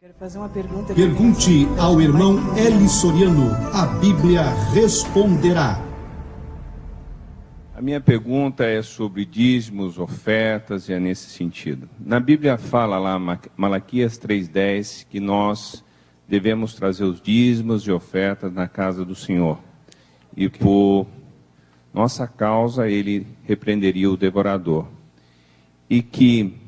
Quero fazer uma pergunta. Pergunte ao irmão Eli Soriano, a Bíblia responderá. A minha pergunta é sobre dízimos, ofertas, e é nesse sentido. Na Bíblia fala lá, Malaquias 3,10, que nós devemos trazer os dízimos e ofertas na casa do Senhor. E por nossa causa ele repreenderia o devorador. E que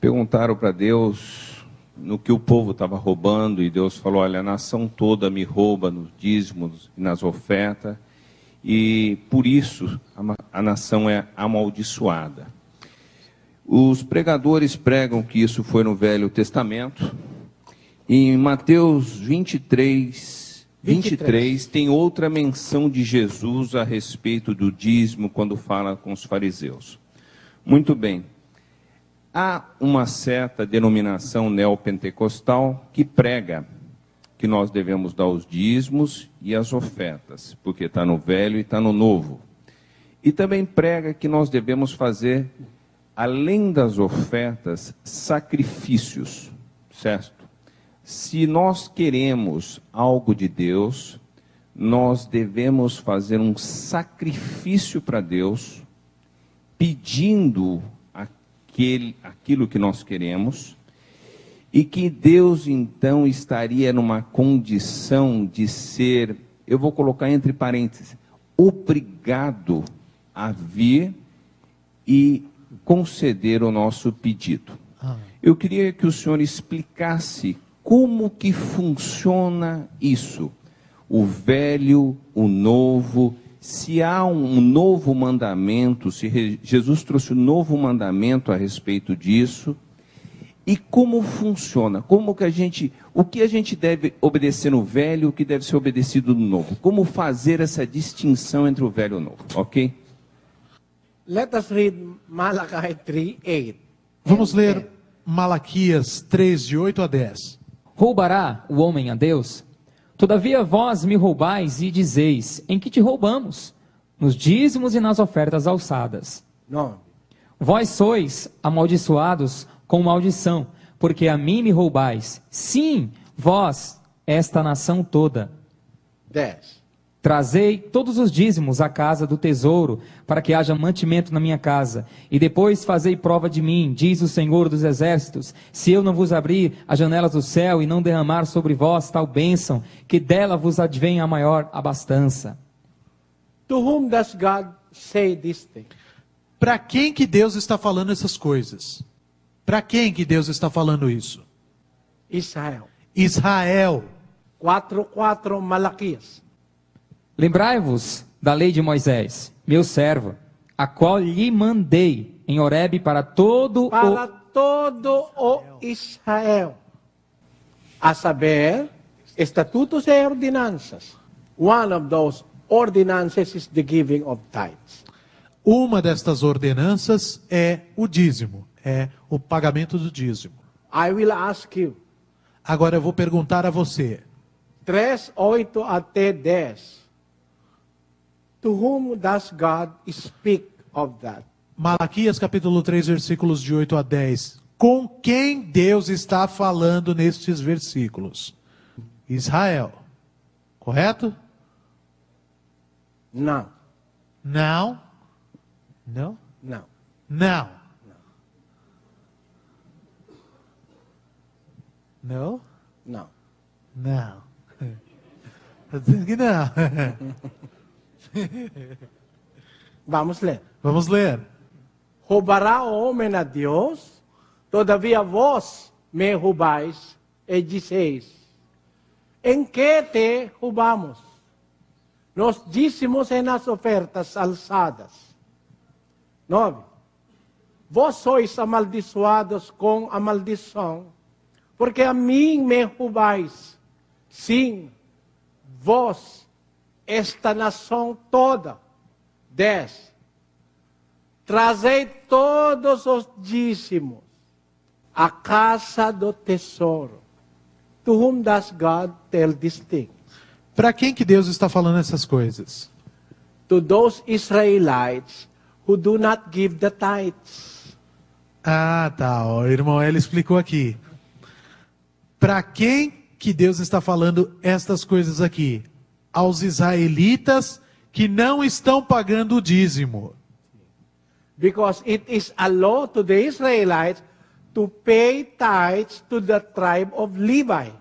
perguntaram para Deus no que o povo estava roubando, e Deus falou: olha, a nação toda me rouba nos dízimos e nas ofertas, e por isso a nação é amaldiçoada. Os pregadores pregam que isso foi no Velho Testamento. Em Mateus 23 tem outra menção de Jesus a respeito do dízimo, quando fala com os fariseus. Muito bem. Há uma certa denominação neopentecostal que prega que nós devemos dar os dízimos e as ofertas, porque está no Velho e está no Novo. E também prega que nós devemos fazer, além das ofertas, sacrifícios, certo? Se nós queremos algo de Deus, nós devemos fazer um sacrifício para Deus, pedindo aquilo que nós queremos, e que Deus então estaria numa condição de ser, eu vou colocar entre parênteses, obrigado a vir e conceder o nosso pedido. Eu queria que o senhor explicasse como que funciona isso, o velho, o novo. Se há um novo mandamento, se Jesus trouxe um novo mandamento a respeito disso, e como funciona, o que a gente deve obedecer no velho, o que deve ser obedecido no novo, como fazer essa distinção entre o velho e o novo, ok? Let us read Malachi 3:8. Vamos ler Malaquias 3, de 8 a 10. Roubará o homem a Deus? Todavia vós me roubais e dizeis: em que te roubamos? Nos dízimos e nas ofertas alçadas. Não. Vós sois amaldiçoados com maldição, porque a mim me roubais. Sim, vós, esta nação toda. 10. Trazei todos os dízimos à casa do tesouro, para que haja mantimento na minha casa. E depois fazei prova de mim, diz o Senhor dos Exércitos, se eu não vos abrir as janelas do céu e não derramar sobre vós tal bênção, que dela vos advenha a maior abastança. To whom does God say this thing? Para quem que Deus está falando essas coisas? Para quem que Deus está falando isso? Israel. Israel. 4:4 Malaquias. Lembrai-vos da lei de Moisés, meu servo, a qual lhe mandei em Horebe para todo o Israel, a saber, estatutos e ordenanças. One of those ordinances is the giving of tithes. Uma destas ordenanças é o dízimo, é o pagamento do dízimo. I will ask you. Agora eu vou perguntar a você. 3:8 até 10. To whom does God speak of that? Malaquias capítulo 3, versículos de 8 a 10. Com quem Deus está falando nestes versículos? Israel. Correto? Não. Não. Não? Não. Não. Não? Não. Não. Está dizendo que não. Vamos ler. Vamos ler. Roubará o homem a Deus? Todavia vós me roubais e dizeis: em que te roubamos? Nos dízimos e nas ofertas alçadas. 9. Vós sois amaldiçoados com a maldição, porque a mim me roubais. Sim, vós, esta nação toda. 10. Trazei todos os dízimos à casa do tesouro. To whom does God tell these things? Para quem que Deus está falando essas coisas? To those Israelites who do not give the tithes. Ah, tá. O irmão Eli explicou aqui. Para quem que Deus está falando estas coisas aqui? Aos israelitas que não estão pagando o dízimo. Because it is a law to the Israelites to pay tithes to the tribe of Levi.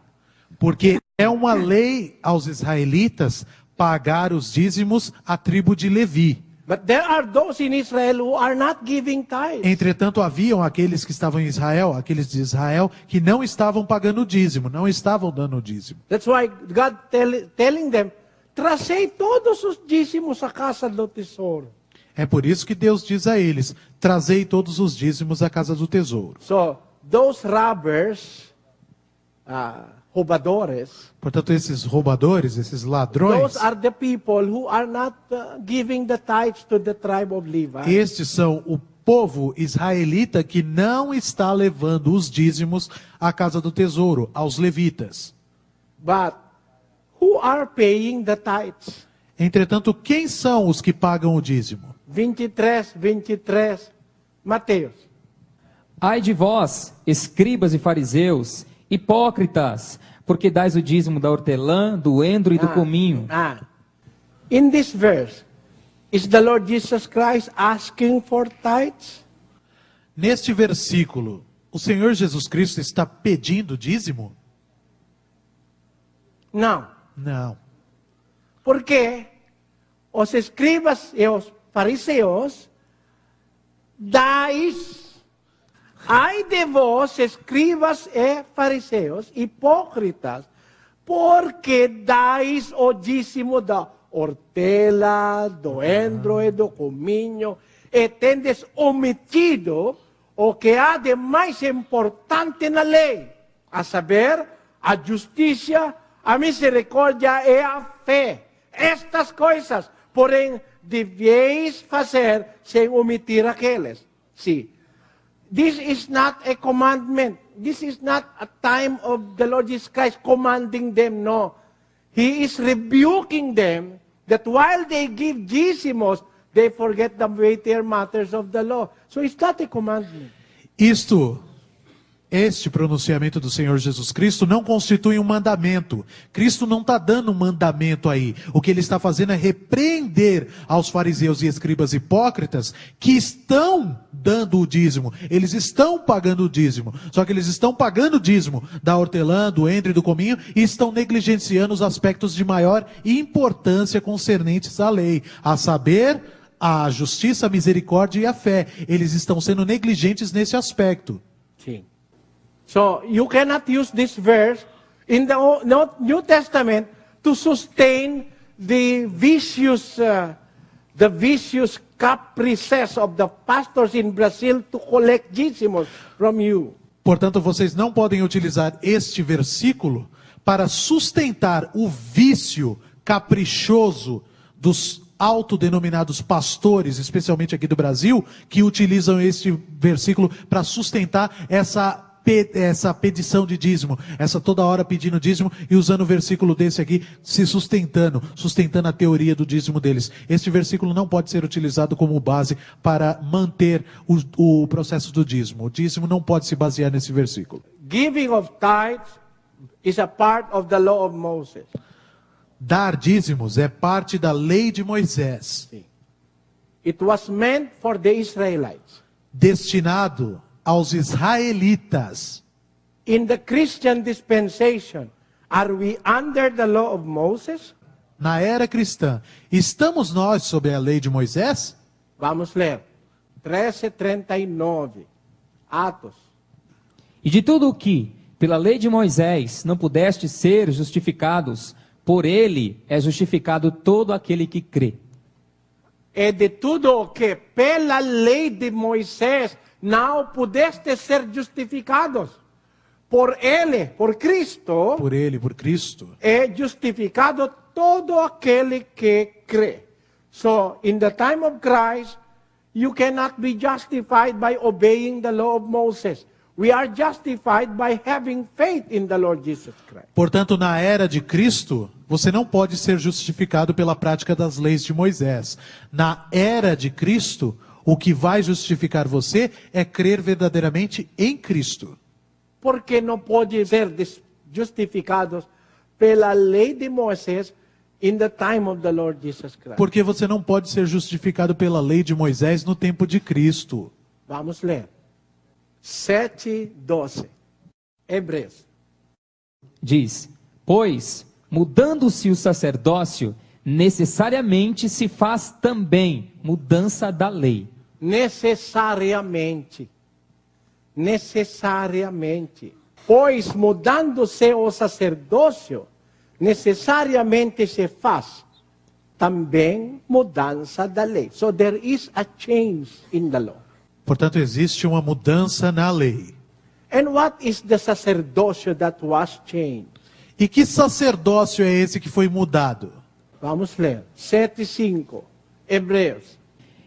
Porque é uma lei aos israelitas pagar os dízimos à tribo de Levi. But there are those in Israel who are not giving tithes. Entretanto, haviam aqueles que estavam em Israel, aqueles de Israel, que não estavam pagando o dízimo, não estavam dando o dízimo. That's why God telling them, trazei todos os dízimos à casa do tesouro. É por isso que Deus diz a eles, trazei todos os dízimos à casa do tesouro. So, those robbers, roubadores, Portanto, esses roubadores, esses ladrões, those are the people who are not giving the tithes to the tribe of Levi. estes são o povo israelita que não está levando os dízimos à casa do tesouro, aos levitas. But who are paying the tithes? Entretanto, quem são os que pagam o dízimo? 23, Mateus. Ai de vós, escribas e fariseus, hipócritas, porque dais o dízimo da hortelã, do endro e do cominho. In this verse, is the Lord Jesus Christ asking for tithes? Neste versículo, o Senhor Jesus Cristo está pedindo dízimo? Não. Não. Porque os escribas e os fariseus dais, ai de vós, escribas e fariseus, hipócritas, porque dais o dízimo da hortela, do endro e do cominho, e tendes omitido o que há de mais importante na lei, a saber, a justiça, a misericórdia e a fé. Estas coisas, porém, deveis fazer sem omitir aqueles. See, this is not a commandment. This is not a time of the Lord Jesus Christ commanding them. No. He is rebuking them that while they give dízimos, they forget the weightier matters of the law. So it's not a commandment. Este pronunciamento do Senhor Jesus Cristo não constitui um mandamento. Cristo não está dando um mandamento aí. O que ele está fazendo é repreender aos fariseus e escribas hipócritas que estão dando o dízimo. Eles estão pagando o dízimo. Só que eles estão pagando o dízimo da hortelã, do endro e do cominho e estão negligenciando os aspectos de maior importância concernentes à lei. A saber, a justiça, a misericórdia e a fé. Eles estão sendo negligentes nesse aspecto. Sim. So you cannot use this verse in the New Testament to sustain the vicious caprices of the pastors in Brazil to collect dízimos from you. Portanto, vocês não podem utilizar este versículo para sustentar o vício caprichoso dos autodenominados pastores, especialmente aqui do Brasil, que utilizam este versículo para sustentar essa pedição de dízimo, essa toda hora pedindo dízimo e usando o versículo desse aqui, se sustentando a teoria do dízimo deles. Este versículo não pode ser utilizado como base para manter o processo do dízimo. O dízimo não pode se basear nesse versículo. Giving of tithes is a part of the law of Moses. Dar dízimos é parte da lei de Moisés. It was meant for the Israelites. Destinado aos israelitas. In the Christian dispensation, are we under the law of Moses? Na era cristã, estamos nós sob a lei de Moisés? Vamos ler. 13:39. Atos. E de tudo o que, pela lei de Moisés, não pudeste ser justificados, por ele é justificado todo aquele que crê. E de tudo o que, pela lei de Moisés, não pudeste ser justificados. Por ele, por Cristo. Por ele, por Cristo. É justificado todo aquele que crê. So, in the time of Christ, you cannot be justified by obeying the law of Moses. We are justified by having faith in the Lord Jesus Christ. Portanto, na era de Cristo, você não pode ser justificado pela prática das leis de Moisés. Na era de Cristo, O que vai justificar você é crer verdadeiramente em Cristo. Porque não pode ser justificados pela lei de Moisés in the time of the Lord Jesus Christ. Porque você não pode ser justificado pela lei de Moisés no tempo de Cristo. Vamos ler. 7:12. Hebreus. Diz: pois, mudando-se o sacerdócio, necessariamente se faz também mudança da lei. Necessariamente. Pois, mudando-se o sacerdócio, necessariamente se faz também mudança da lei. So there is a change in the law. Portanto, existe uma mudança na lei. And what is the sacerdócio that was changed? E que sacerdócio é esse que foi mudado? Vamos ler. 7:5. Hebreus.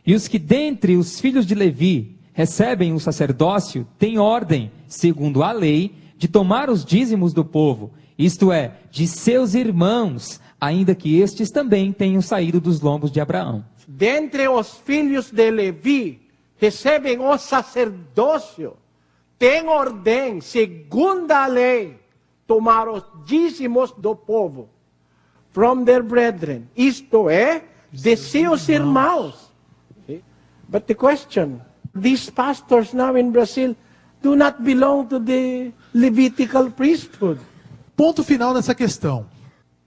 E os que dentre os filhos de Levi recebem o sacerdócio têm ordem, segundo a lei, de tomar os dízimos do povo, isto é, de seus irmãos, ainda que estes também tenham saído dos lombos de Abraão. Dentre os filhos de Levi recebem o sacerdócio, tem ordem, segundo a lei, tomar os dízimos do povo, from their brethren, isto é, de seus irmãos. Okay? But the question, these pastors now in Brazil do not belong to the Levitical priesthood. Ponto final nessa questão.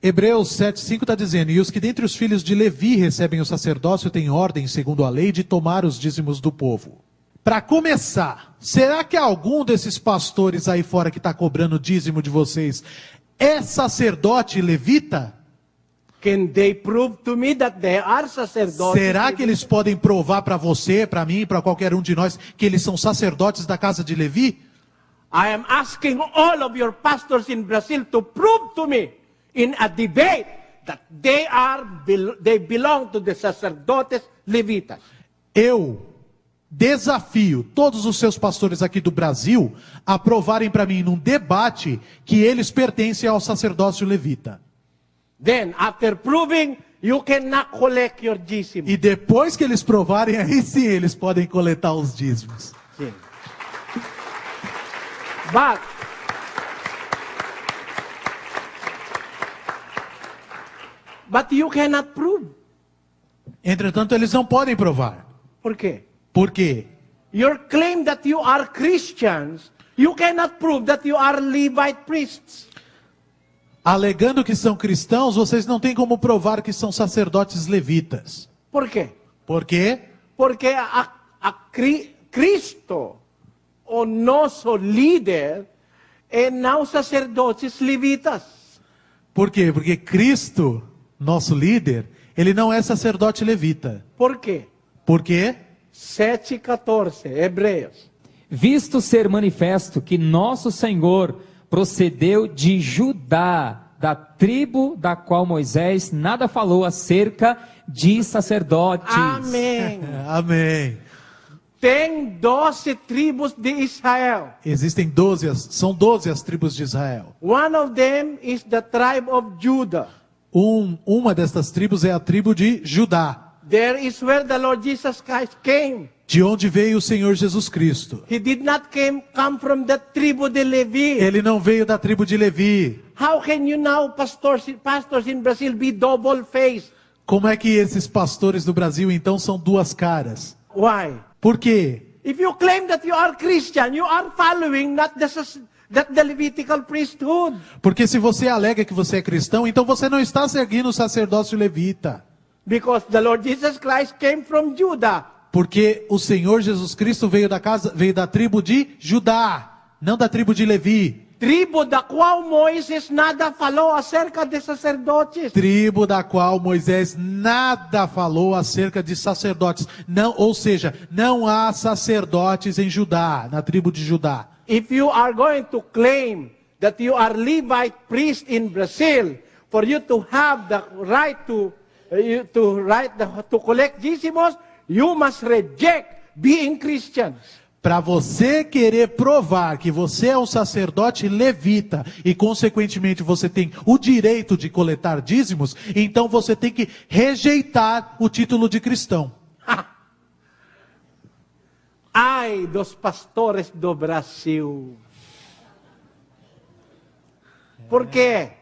Hebreus 7:5 está dizendo: e os que dentre os filhos de Levi recebem o sacerdócio têm ordem, segundo a lei, de tomar os dízimos do povo. Para começar, será que algum desses pastores aí fora que está cobrando o dízimo de vocês é sacerdote levita? Can they prove to me that they are sacerdotes? Será que eles podem provar para você, para mim, para qualquer um de nós, que eles são sacerdotes da casa de Levi? I am asking all of your pastors in Brazil to prove to me in a debate that they belong to the sacerdotes levitas. Eu desafio todos os seus pastores aqui do Brasil a provarem para mim num debate que eles pertencem ao sacerdócio levita. Then, after proving, you cannot collect your dízimo. E depois que eles provarem, aí sim eles podem coletar os dízimos. Sim. But you cannot prove. Entretanto, eles não podem provar. Por quê? Por quê? Your claim that you are Christians, you cannot prove that you are Levite priests. Alegando que são cristãos, vocês não têm como provar que são sacerdotes levitas. Por quê? Por quê? Porque Cristo, o nosso líder, é não sacerdotes levitas. Por quê? Porque Cristo, nosso líder, ele não é sacerdote levita. Por quê? Por quê? 7:14, Hebreus. Visto ser manifesto que nosso Senhor procedeu de Judá, da tribo da qual Moisés nada falou acerca de sacerdotes. Amém. Amém. Tem 12 tribos de Israel. Existem são 12 as tribos de Israel. One of them is the tribe of Judah. Uma destas tribos é a tribo de Judá. There is where the Lord Jesus Christ came. De onde veio o Senhor Jesus Cristo. He did not come from the tribu de Levi. Ele não veio da tribo de Levi. How can you now, pastors in Brazil, be double-faced? Como é que esses pastores do Brasil então são duas caras? Why? Por quê? If you claim that you are Christian, you are following not the Levitical priesthood. Porque se você alega que você é cristão, então você não está seguindo o sacerdócio levita. Because the Lord Jesus Christ came from Judah. Porque o Senhor Jesus Cristo veio da tribo de Judá, não da tribo de Levi. Tribo da qual Moisés nada falou acerca de sacerdotes. Tribo da qual Moisés nada falou acerca de sacerdotes. Não, ou seja, não há sacerdotes em Judá, na tribo de Judá. If you are going to claim that you are Levite priest in Brazil, for you to have the right to collect dízimos, you must reject being Christians. Para você querer provar que você é um sacerdote levita e consequentemente você tem o direito de coletar dízimos, então você tem que rejeitar o título de cristão. Ai dos pastores do Brasil. Por quê?